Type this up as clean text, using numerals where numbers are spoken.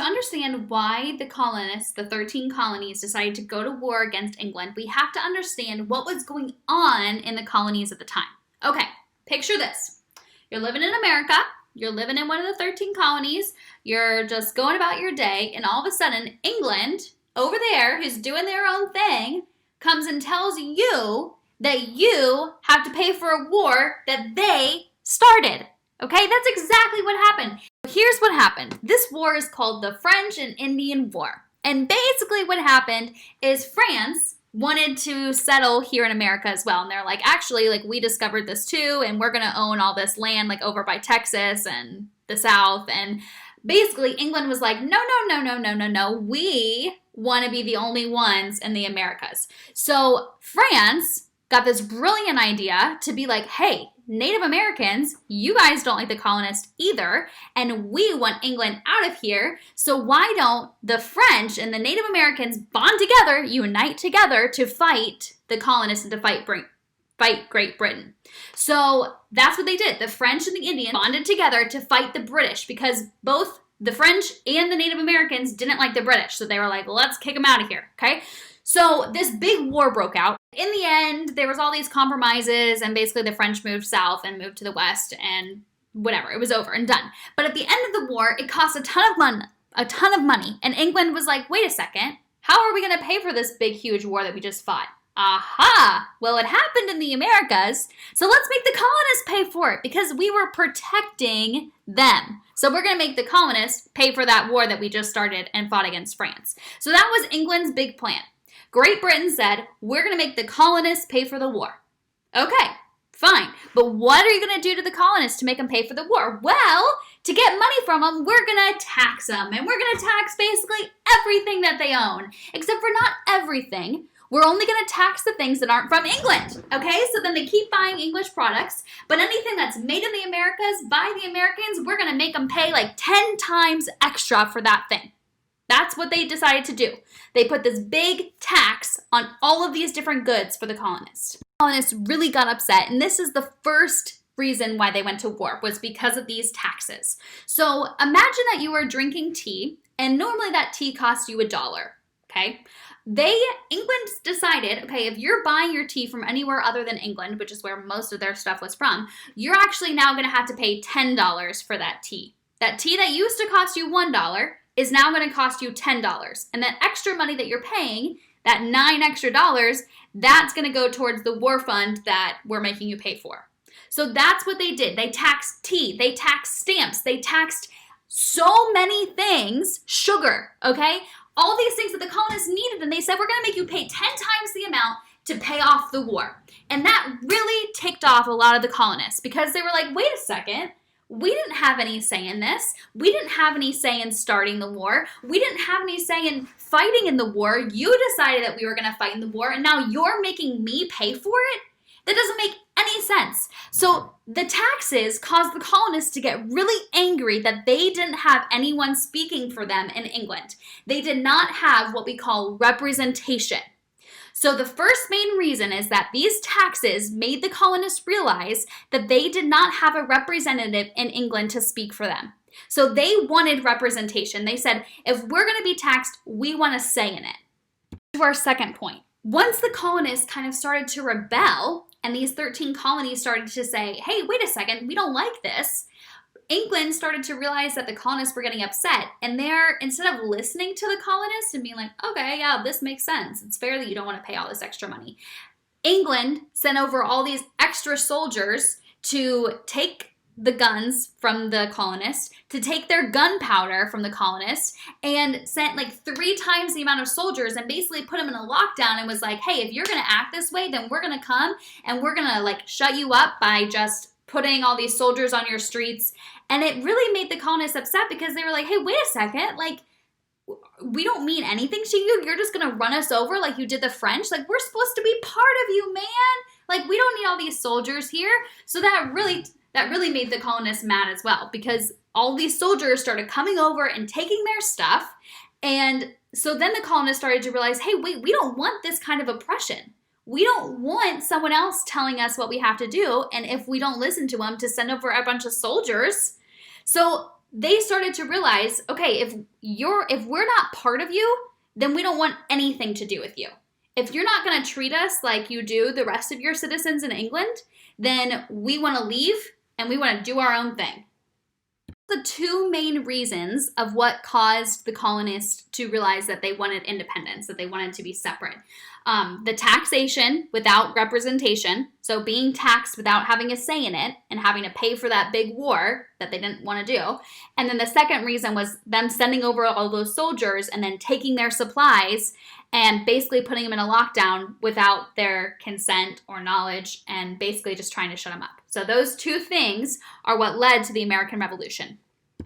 To understand why the colonists, the 13 colonies, decided to go to war against England, we have to understand what was going on in the colonies at the time. Okay, picture this. You're living in America. You're living in one of the 13 colonies. You're just going about your day, and all of a sudden, England, over there, who's doing their own thing, comes and tells you that you have to pay for a war that they started. Okay, that's exactly what happened. Here's what happened. This war is called the French and Indian War. And basically what happened is France wanted to settle here in America as well. And they're like, actually, like, we discovered this too, and we're going to own all this land, like, over by Texas and the South. And basically England was like, no. We want to be the only ones in the Americas. So France got this brilliant idea to be like, hey, Native Americans, you guys don't like the colonists either, and we want England out of here, so why don't the French and the Native Americans bond together, unite together to fight the colonists and to fight Great Britain. So that's what they did. The French and the Indians bonded together to fight the British because both the French and the Native Americans didn't like the British, so they were like, let's kick them out of here, okay? So this big war broke out. In the end, there was all these compromises, and basically the French moved south and moved to the west, and whatever, it was over and done. But at the end of the war, it cost a ton of money, and England was like, wait a second, how are we going to pay for this big, huge war that we just fought? Aha! Well, it happened in the Americas, so let's make the colonists pay for it, because we were protecting them. So we're going to make the colonists pay for that war that we just started and fought against France. So that was England's big plan. Great Britain said, we're going to make the colonists pay for the war. Okay, fine. But what are you going to do to the colonists to make them pay for the war? Well, to get money from them, we're going to tax them. And we're going to tax basically everything that they own. Except for not everything. We're only going to tax the things that aren't from England. Okay, so then they keep buying English products. But anything that's made in the Americas by the Americans, we're going to make them pay like 10 times extra for that thing. That's what they decided to do. They put this big tax on all of these different goods for the colonists. The colonists really got upset, and this is the first reason why they went to war, was because of these taxes. So imagine that you were drinking tea, and normally that tea costs you $1, okay? England decided, okay, if you're buying your tea from anywhere other than England, which is where most of their stuff was from, you're actually now going to have to pay $10 for that tea. That tea that used to cost you $1 is now going to cost you $10. And that extra money that you're paying, that $9 extra, that's going to go towards the war fund that we're making you pay for. So that's what they did. They taxed tea, they taxed stamps, they taxed so many things, sugar, okay? All these things that the colonists needed, and they said, we're going to make you pay 10 times the amount to pay off the war. And that really ticked off a lot of the colonists because they were like, wait a second, we didn't have any say in this. We didn't have any say in starting the war. We didn't have any say in fighting in the war. You decided that we were going to fight in the war, and now you're making me pay for it? That doesn't make any sense. So the taxes caused the colonists to get really angry that they didn't have anyone speaking for them in England. They did not have what we call representation. So the first main reason is that these taxes made the colonists realize that they did not have a representative in England to speak for them. So they wanted representation. They said, if we're going to be taxed, we want a say in it. To our second point. Once the colonists kind of started to rebel, and these 13 colonies started to say, hey, wait a second, we don't like this, England started to realize that the colonists were getting upset, and instead of listening to the colonists and being like, okay, yeah, this makes sense, it's fair that you don't want to pay all this extra money, England sent over all these extra soldiers to take the guns from the colonists, to take their gunpowder from the colonists, and sent like 3 times the amount of soldiers and basically put them in a lockdown and was like, hey, if you're going to act this way, then we're going to come and we're going to like shut you up by just putting all these soldiers on your streets. And it really made the colonists upset because they were like, hey, wait a second, like, we don't mean anything to you. You're just going to run us over like you did the French. Like, we're supposed to be part of you, man. Like, we don't need all these soldiers here. So that really made the colonists mad as well because all these soldiers started coming over and taking their stuff. And so then the colonists started to realize, hey, wait, we don't want this kind of oppression. We don't want someone else telling us what we have to do, and if we don't listen to them, to send over a bunch of soldiers. So they started to realize, okay, if we're not part of you, then we don't want anything to do with you. If you're not going to treat us like you do the rest of your citizens in England, then we want to leave and we want to do our own thing. The two main reasons of what caused the colonists to realize that they wanted independence, that they wanted to be separate. The taxation without representation, so being taxed without having a say in it and having to pay for that big war that they didn't want to do. And then the second reason was them sending over all those soldiers and then taking their supplies and basically putting them in a lockdown without their consent or knowledge and basically just trying to shut them up. So those two things are what led to the American Revolution.